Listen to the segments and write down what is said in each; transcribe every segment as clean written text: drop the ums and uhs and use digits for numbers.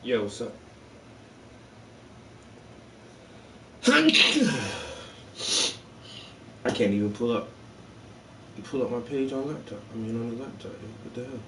Yo, what's up? I can't even pull up my page on laptop. I mean on the laptop. What the hell?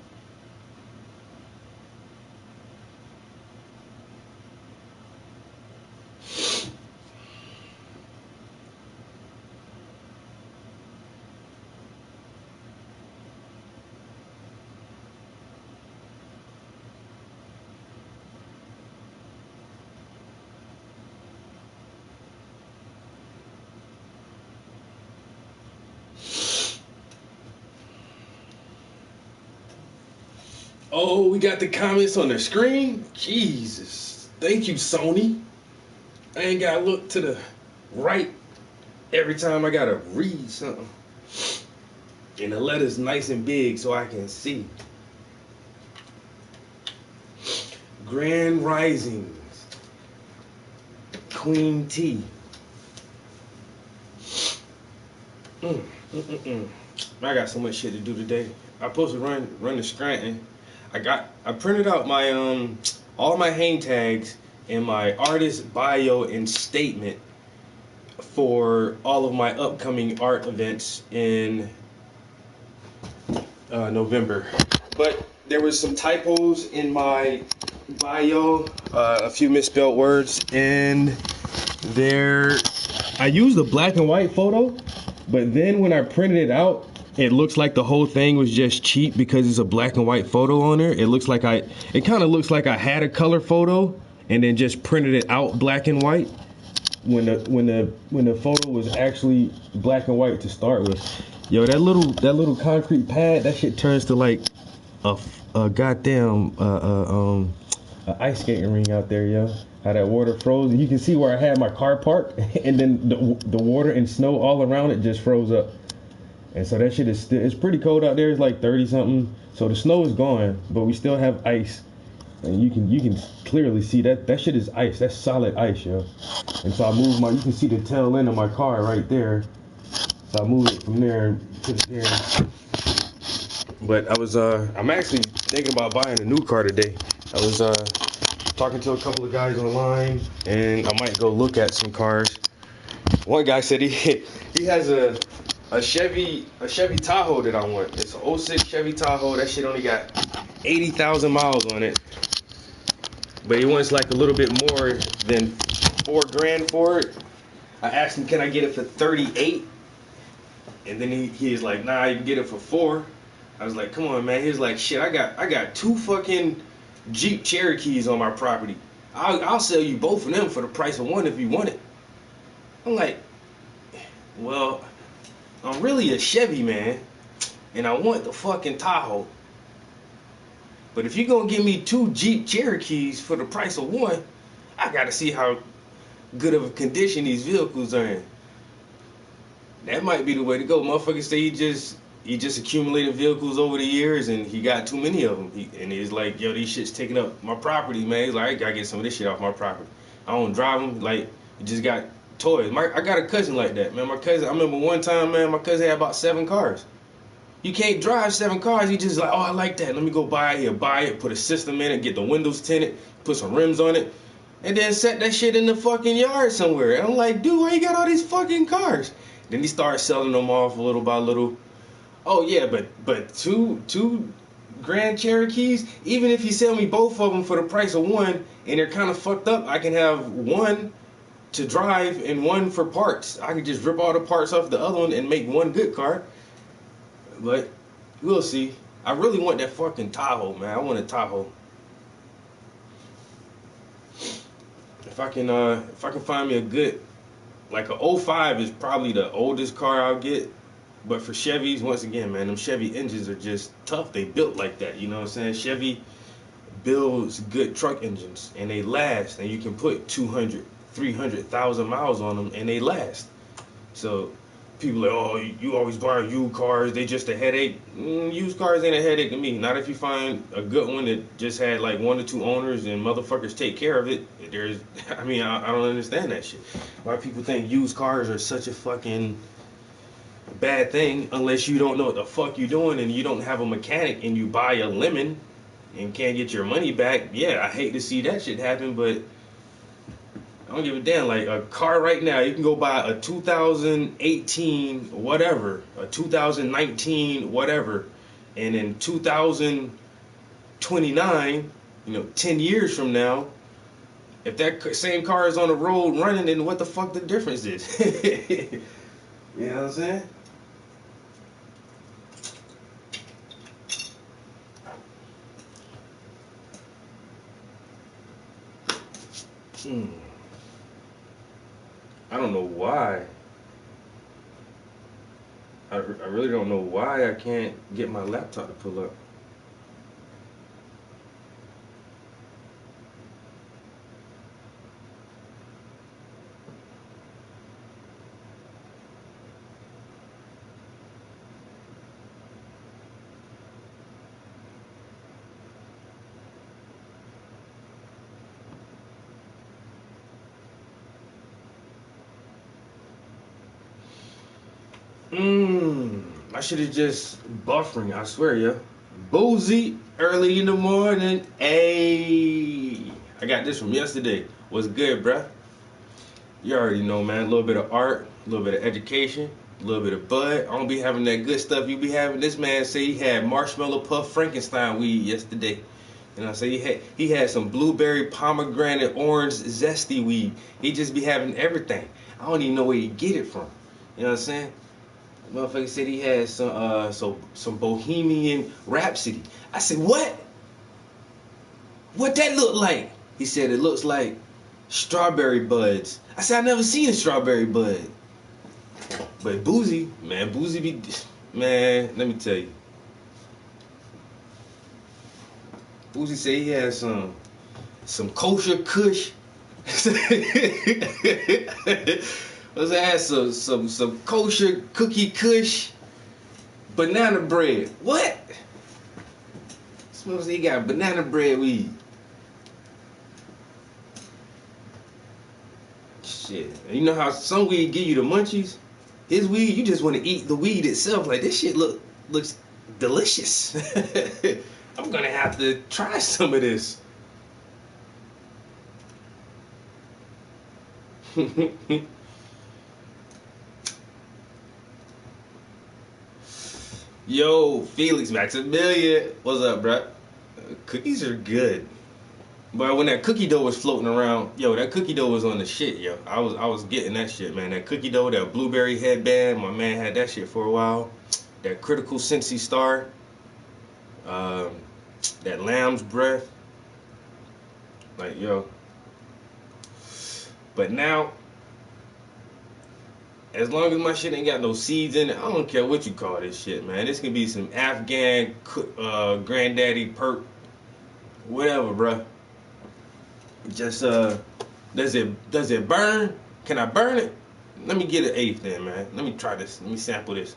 Oh, we got the comments on the screen? Jesus. Thank you, Sony. I ain't gotta look to the right every time I gotta read something. And the letter's nice and big so I can see. Grand Risings. Queen T. I got so much shit to do today. I'm supposed to run to Scranton. I printed out my all my hang tags and my artist bio and statement for all of my upcoming art events in November. But there was some typos in my bio, a few misspelled words, and there I used a black and white photo, but then when I printed it out, it looks like the whole thing was just cheap because it's a black and white photo on there. It kind of looks like I had a color photo and then just printed it out black and white when the photo was actually black and white to start with. Yo, that little concrete pad, that shit turns to like a goddamn a ice skating ring out there, yo. How that water froze, and you can see where I had my car parked, and then the water and snow all around it just froze up. And so that shit is still, it's pretty cold out there. It's like 30 something. So the snow is gone, but we still have ice. And you can clearly see that shit is ice. That's solid ice, yo. And so I moved you can see the tail end of my car right there. So I moved it from there and put it there. But I'm actually thinking about buying a new car today. I was talking to a couple of guys online, and I might go look at some cars. One guy said he has a Chevy Tahoe that I want. It's an '06 Chevy Tahoe. That shit only got 80,000 miles on it, but he wants like a little bit more than $4,000 for it. I asked him, can I get it for 38? And then he's like, nah, you can get it for 4. I was like, come on, man. He was like, shit, I got 2 fucking Jeep Cherokees on my property. I'll sell you both of them for the price of 1 if you want it. I'm like, well, I'm really a Chevy man, and I want the fucking Tahoe. But if you're gonna give me 2 Jeep Cherokees for the price of 1, I gotta see how good of a condition these vehicles are in. That might be the way to go. Motherfuckers say he just accumulated vehicles over the years and he got too many of them. And he's like, yo, these shit's taking up my property, man. He's like, I gotta get some of this shit off my property. I don't drive them. Like, you just got toys. I got a cousin like that, man. My cousin, I remember one time, man, my cousin had about 7 cars. You can't drive 7 cars. He just like, oh, I like that. Let me go buy it. He'll buy it, put a system in it, get the windows tinted, put some rims on it, and then set that shit in the fucking yard somewhere. And I'm like, dude, why you got all these fucking cars? Then he started selling them off little by little. Oh yeah, but two Grand Cherokees, even if you sell me both of them for the price of 1 and they're kind of fucked up, I can have 1 to drive and 1 for parts. I can just rip all the parts off the other one and make 1 good car. But we'll see. I really want that fucking Tahoe, man. I want a Tahoe. If I can find me a good like a '05 is probably the oldest car I'll get. But for Chevys, once again, man, them Chevy engines are just tough. They built like that, you know what I'm saying? Chevy builds good truck engines and they last, and you can put 200, 300,000 miles on them and they last. So people are like, oh, you always buy used cars, they just a headache. Used cars ain't a headache to me. Not if you find a good one that just had like 1 or 2 owners and motherfuckers take care of it. There's, I mean, I don't understand that shit. Why people think used cars are such a fucking bad thing unless you don't know what the fuck you're doing and you don't have a mechanic and you buy a lemon and can't get your money back. Yeah, I hate to see that shit happen, but I don't give a damn. Like a car right now, you can go buy a 2018 whatever, a 2019 whatever, and in 2029, 10 years from now, if that same car is on the road running, then what the fuck the difference is? You know what I'm saying? I don't know why. I really don't know why I can't get my laptop to pull up. I should have just buffering, I swear, yeah. Boozy, early in the morning. Ayy. I got this from yesterday. What's good, bruh? You already know, man. A little bit of art, a little bit of education, a little bit of bud. I don't be having that good stuff you be having. This man say he had marshmallow puff Frankenstein weed yesterday. You know what I'm saying? He had some blueberry pomegranate orange zesty weed. He just be having everything. I don't even know where he get it from. You know what I'm saying? Motherfucker said he had some Bohemian Rhapsody. I said, what? What that look like? He said it looks like strawberry buds. I said I never seen a strawberry bud. But Boozy, man, Boozy be, man, let me tell you. Boozy said he had some kosher kush. Let's add some kosher cookie kush banana bread. What? Smells like he got banana bread weed. Shit. You know how some weed give you the munchies? His weed, you just want to eat the weed itself. Like this shit looks delicious. I'm gonna have to try some of this. Yo, Felix Maximilian, what's up, bruh? Cookies are good, but when that cookie dough was floating around, yo, that cookie dough was on the shit, yo. I was getting that shit, man. That cookie dough, that blueberry headband, my man had that shit for a while. That critical Scentsy Star, that lamb's breath, like yo. But now, as long as my shit ain't got no seeds in it, I don't care what you call this shit, man. This can be some Afghan granddaddy perk, whatever, bruh. Just does it burn? Can I burn it? Let me get an eighth then, man. Let me try this. Let me sample this.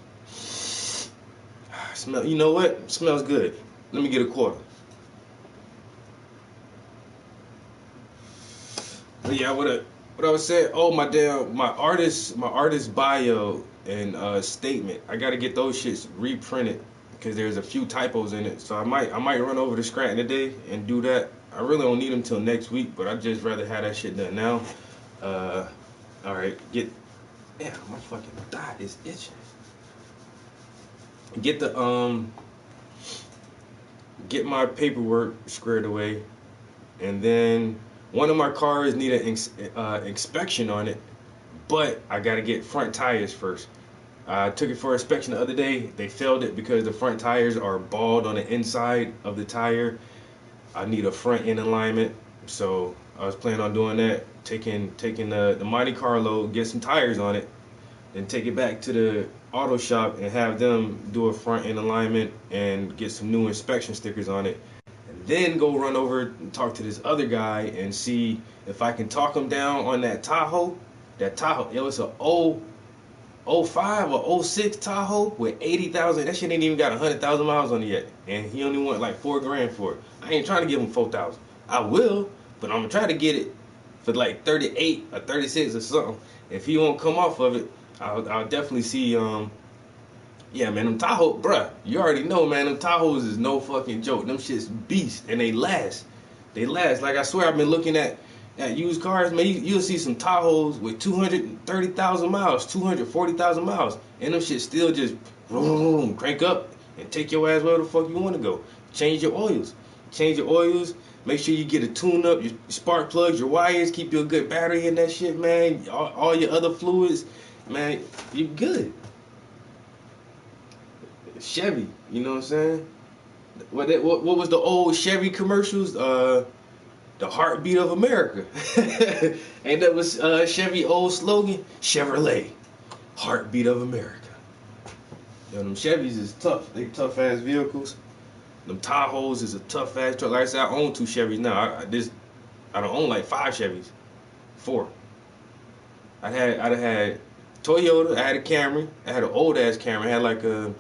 Smell. You know what? It smells good. Let me get a quarter. But yeah, what I was saying, oh my artist bio and statement. I gotta get those shits reprinted because there's a few typos in it. So I might run over to Scranton today and do that. I really don't need them till next week, but I'd just rather have that shit done now. All right, damn, my fucking thigh is itching. Get my paperwork squared away, and then one of my cars need an inspection on it, but I gotta get front tires first. I took it for inspection the other day. They failed it because the front tires are bald on the inside of the tire. I need a front end alignment, so I was planning on doing that. taking the Monte Carlo, get some tires on it, then take it back to the auto shop and have them do a front end alignment and get some new inspection stickers on it. And then go run over and talk to this other guy and see if I can talk him down on that Tahoe. That Tahoe, it was a 05 or 06 Tahoe with 80,000. That shit ain't even got 100,000 miles on it yet. And he only want like $4,000 for it. I ain't trying to give him 4,000. I will, but I'm gonna try to get it for like 38 or 36 or something. If he won't come off of it, I'll definitely see. Yeah, man, them Tahoe, bruh, you already know, man, them Tahoes is no fucking joke. Them shit's beast, and they last. They last. Like, I swear, I've been looking at used cars, man. You'll see some Tahoes with 230,000 miles, 240,000 miles, and them shit still just boom, crank up and take your ass where the fuck you want to go. Change your oils. Change your oils. Make sure you get a tune-up, your spark plugs, your wires. Keep you a good battery in that shit, man. All your other fluids, man, you good. Chevy, you know what I'm saying? What was the old Chevy commercials? The heartbeat of America. Ain't that was Chevy old slogan? Chevrolet, heartbeat of America. Yo, them Chevys is tough. They tough ass vehicles. Them Tahoes is a tough ass truck. Like I said, I own 2 Chevys now. I don't own like 5 Chevys, 4. I had Toyota. I had a Camry. I had an old ass Camry. I had like a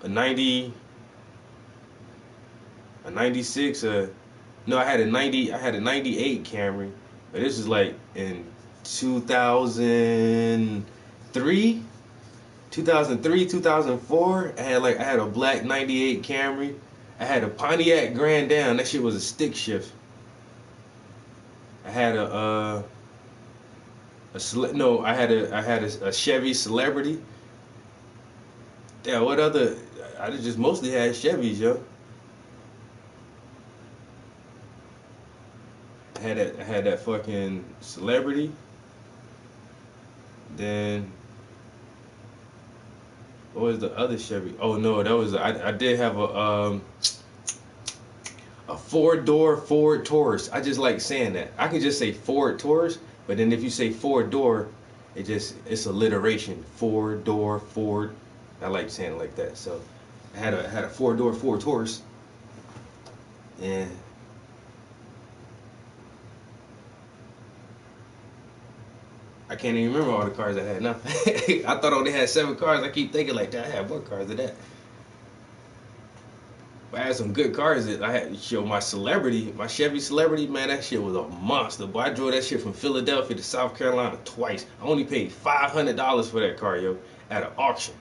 90, a 96. No, I had a 98 Camry. But this was like in 2003, 2004. I had a black 98 Camry. I had a Pontiac Grand Am. That shit was a stick shift. I had a Chevy Celebrity. Yeah, what other? I just mostly had Chevys, yo. I had that fucking Celebrity. Then what was the other Chevy? Oh no, that was I did have a 4-door Ford Taurus. I just like saying that. I can just say Ford Taurus, but then if you say 4-door, it's alliteration. 4-door Ford. I like saying it like that. So I had a 4-door Ford Taurus, and I can't even remember all the cars I had now. I thought I only had 7 cars. I keep thinking like that. I had more cars than that. But I had some good cars. That I had, my Celebrity, my Chevy Celebrity, man, that shit was a monster. Boy, I drove that shit from Philadelphia to South Carolina twice. I only paid $500 for that car, yo, at an auction.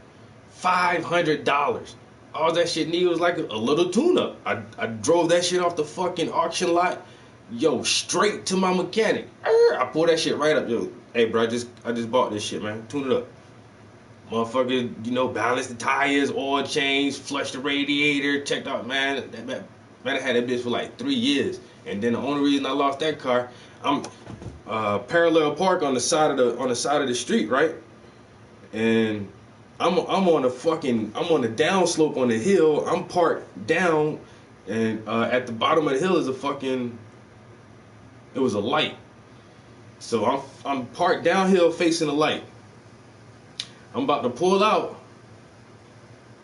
$500. All that shit needed was like a little tune-up. I drove that shit off the fucking auction lot, yo, straight to my mechanic. I pulled that shit right up, yo. Hey, bro, I just bought this shit, man. Tune it up. Motherfucker, balance the tires, oil change, flush the radiator, checked out, man. I had that bitch for like 3 years. And then the only reason I lost that car, I'm parallel park on the side of the street, right? And I'm on the downslope on the hill. I'm parked down, and at the bottom of the hill is it was a light. So I'm parked downhill facing the light. I'm about to pull out.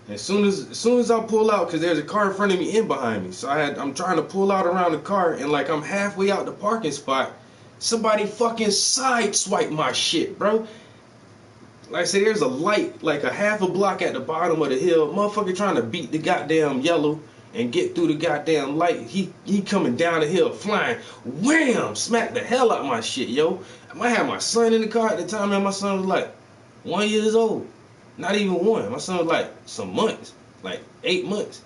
As soon as I pull out, because there's a car in front of me and behind me. So I'm trying to pull out around the car, and like I'm halfway out the parking spot, somebody fucking sideswiped my shit, bro. Like I said, there's a light like a half a block at the bottom of the hill. Motherfucker trying to beat the goddamn yellow and get through the goddamn light. He coming down the hill flying. Wham! Smacked the hell out of my shit, yo. I had my son in the car at the time, and my son was like 1 year old. Not even 1. My son was like some months. Like 8 months.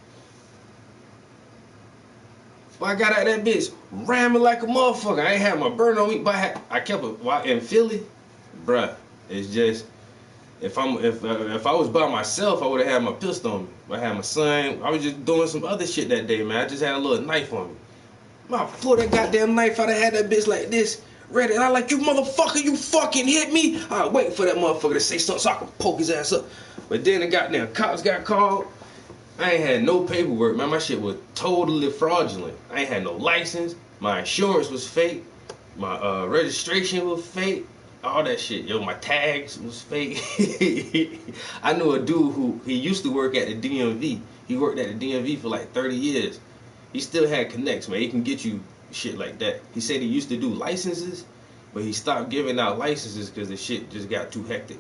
Well, I got out that bitch ramming like a motherfucker. I ain't had my burn on me, but I kept it in Philly. Bruh, it's just if I was by myself, I would have had my pistol on me. I had my son. I was just doing some other shit that day, man. I just had a little knife on me. I pulled that goddamn knife out. I had that bitch like this, ready. And I like, you motherfucker, you fucking hit me. I wait for that motherfucker to say something so I can poke his ass up. But then the goddamn cops got called. I ain't had no paperwork, man. My shit was totally fraudulent. I ain't had no license. My insurance was fake. My registration was fake. All that shit, yo. My tags was fake. I knew a dude who he used to work at the DMV. He worked at the DMV for like 30 years. He still had connects, man. He can get you shit like that. He said he used to do licenses, but he stopped giving out licenses because the shit just got too hectic.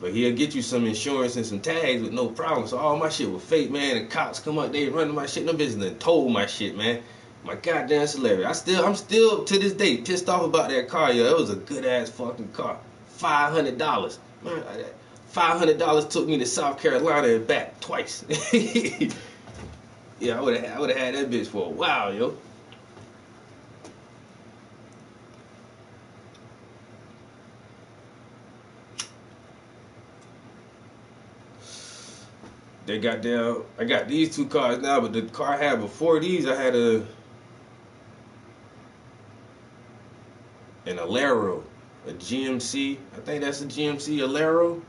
But he'll get you some insurance and some tags with no problem. So all my shit was fake, man. The cops come up, they running my shit. No business and told my shit, man. My goddamn celebrity. I'm still to this day pissed off about that car, yo. It was a good ass fucking car. $500. Man, $500 took me to South Carolina and back twice. Yeah, I would have had that bitch for a while, yo. They got down. I got these two cars now, but the car I had before these, I had an Alero, a GMC. I think that's a GMC Alero.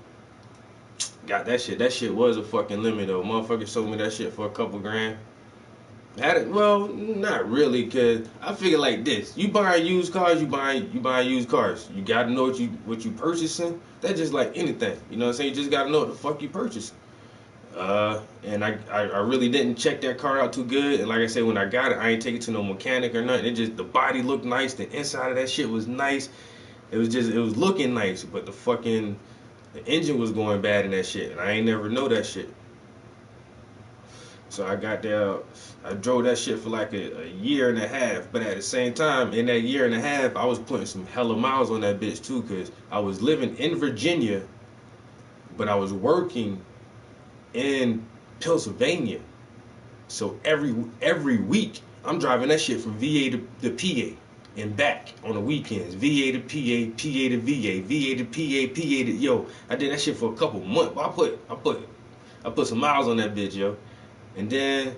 Got that shit. That shit was a fucking limit though. Motherfucker sold me that shit for a couple grand. Had it, well, not really, cause I figure like this: you buy used cars, you buy used cars. You gotta know what you purchasing. That's just like anything, you know what I'm saying? You just gotta know what the fuck you purchasing. And I really didn't check that car out too good. And like I said, when I got it, I ain't take it to no mechanic or nothing. It just, the body looked nice, the inside of that shit was nice. It was looking nice, but the engine was going bad in that shit, and I ain't never know that shit. So I got there, I drove that shit for like a year and a half, but at the same time, in that year and a half, I was putting some hella miles on that bitch too, cause I was living in Virginia, but I was working in Pennsylvania. So every week, I'm driving that shit from VA to PA and back on the weekends. VA to PA, PA to VA, VA to PA, PA to, yo. I did that shit for a couple months. I put some miles on that bitch, yo. And then,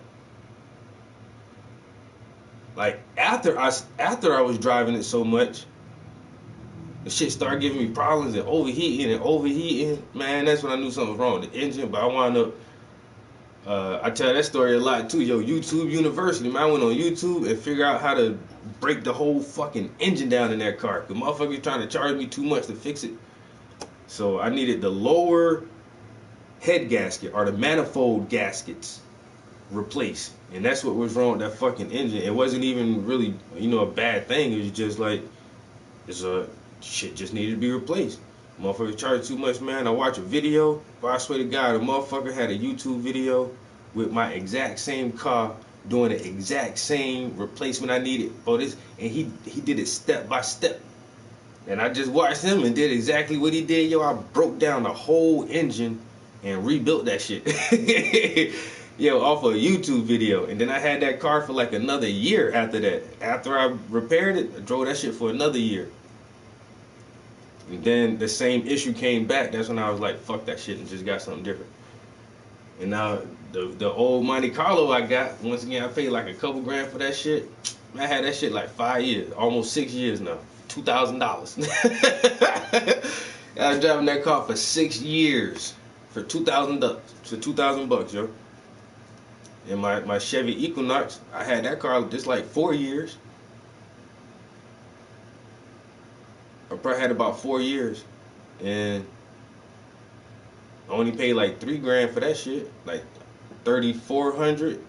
like, after I was driving it so much, the shit started giving me problems and overheating. Man, that's when I knew something was wrong with the engine. But I wound up, I tell that story a lot too, yo. YouTube University, man. I went on YouTube and figured out how to break the whole fucking engine down in that car. Cause motherfuckers trying to charge me too much to fix it. So I needed the lower head gasket or the manifold gaskets replaced. And that's what was wrong with that fucking engine. It wasn't even really, a bad thing. It was just like, shit just needed to be replaced. Motherfucker charged too much, man. I watch a video, but I swear to God, a motherfucker had a YouTube video with my exact same car doing the exact same replacement I needed for this, and he did it step by step. And I just watched him and did exactly what he did, yo. I broke down the whole engine and rebuilt that shit. Yo, off a YouTube video. And then I had that car for like another year after that. After I repaired it, I drove that shit for another year. And then the same issue came back. That's when I was like, fuck that shit, and just got something different. And now the old Monte Carlo I got, once again, I paid like a couple grand for that shit. I had that shit like 5 years, almost 6 years now. $2,000. I was driving that car for 6 years for $2,000. For $2,000, yo. And my Chevy Equinox, I had that car just like 4 years. I probably had about 4 years, and I only paid like 3 grand for that shit, like 3,400.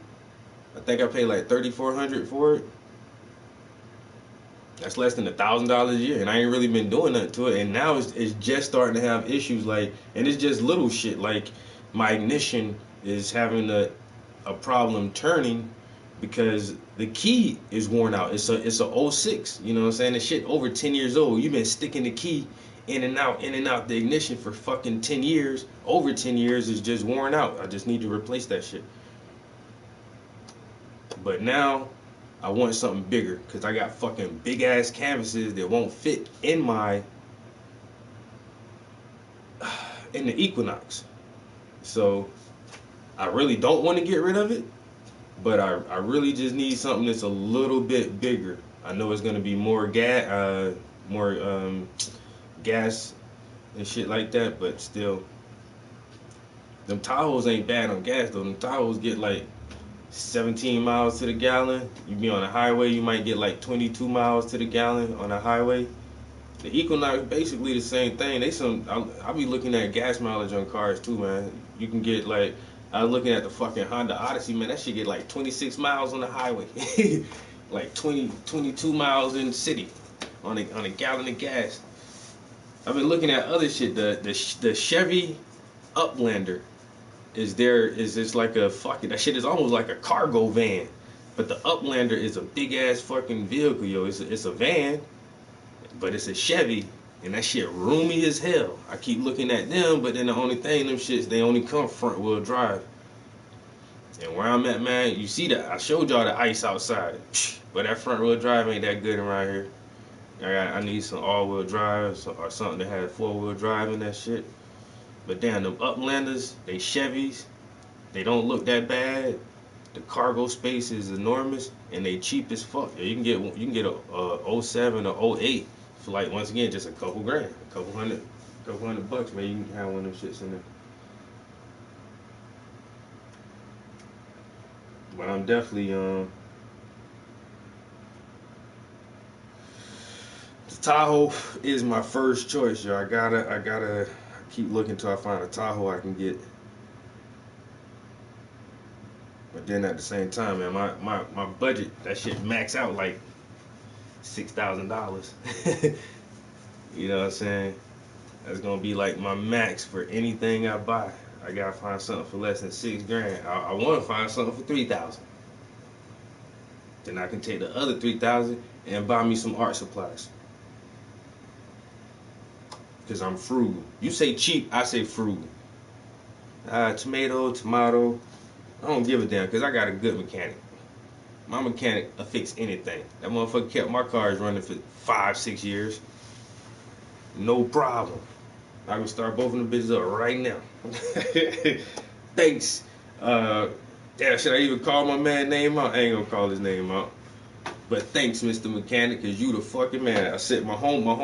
I think I paid like 3,400 for it. That's less than $1,000 a year, and I ain't really been doing nothing to it. And now it's just starting to have issues, like, and it's just little shit, like my ignition is having a problem turning because the key is worn out. It's a 06, you know what I'm saying? The shit over 10 years old. You've been sticking the key in and out the ignition for fucking 10 years. Over 10 years is just worn out. I just need to replace that shit. But now I want something bigger because I got fucking big ass canvases that won't fit in the Equinox. So I really don't want to get rid of it, but I really just need something that's a little bit bigger. I know it's gonna be more gas and shit like that, but still, them Tahoes ain't bad on gas though. Them Tahoes get like 17 miles to the gallon. You be on the highway, you might get like 22 miles to the gallon on the highway. The Equinox basically the same thing. I'll be looking at gas mileage on cars too, man. You can get like, I was looking at the fucking Honda Odyssey, man. That shit get like 26 miles on the highway, like 22 miles in the city on a gallon of gas. I've been looking at other shit. The Chevy Uplander is just like a fucking, that shit is almost like a cargo van, but the Uplander is a big ass fucking vehicle, yo. It's a van, but it's a Chevy, and that shit roomy as hell. I keep looking at them, but then the only thing, them shits, they only come front wheel drive. And where I'm at, man, you see that I showed y'all the ice outside, but that front wheel drive ain't that good around here. I need some all wheel drive or something that has 4-wheel drive in that shit. But damn, them Uplanders, they Chevys, they don't look that bad. The cargo space is enormous, and they cheap as fuck. You can get a 07 or 08 for like, once again, just a couple grand, a couple hundred bucks. Maybe you can have one of them shits in there. But I'm definitely the Tahoe is my first choice, yo. I gotta keep looking till I find a Tahoe I can get. But then at the same time, man, my budget, that shit max out like $6,000. You know what I'm saying? That's gonna be like my max for anything I buy. I gotta find something for less than $6,000. I want to find something for $3,000. Then I can take the other $3,000 and buy me some art supplies. Cause I'm frugal. You say cheap, I say frugal. Tomato. I don't give a damn, cause I got a good mechanic. My mechanic will fix anything. That motherfucker kept my cars running for 5-6 years. No problem. I can start both of them bitches up right now. Thanks. Damn, should I even call my man name out? I ain't gonna call his name out. But thanks, Mr. Mechanic, cause you the fucking man. I said my home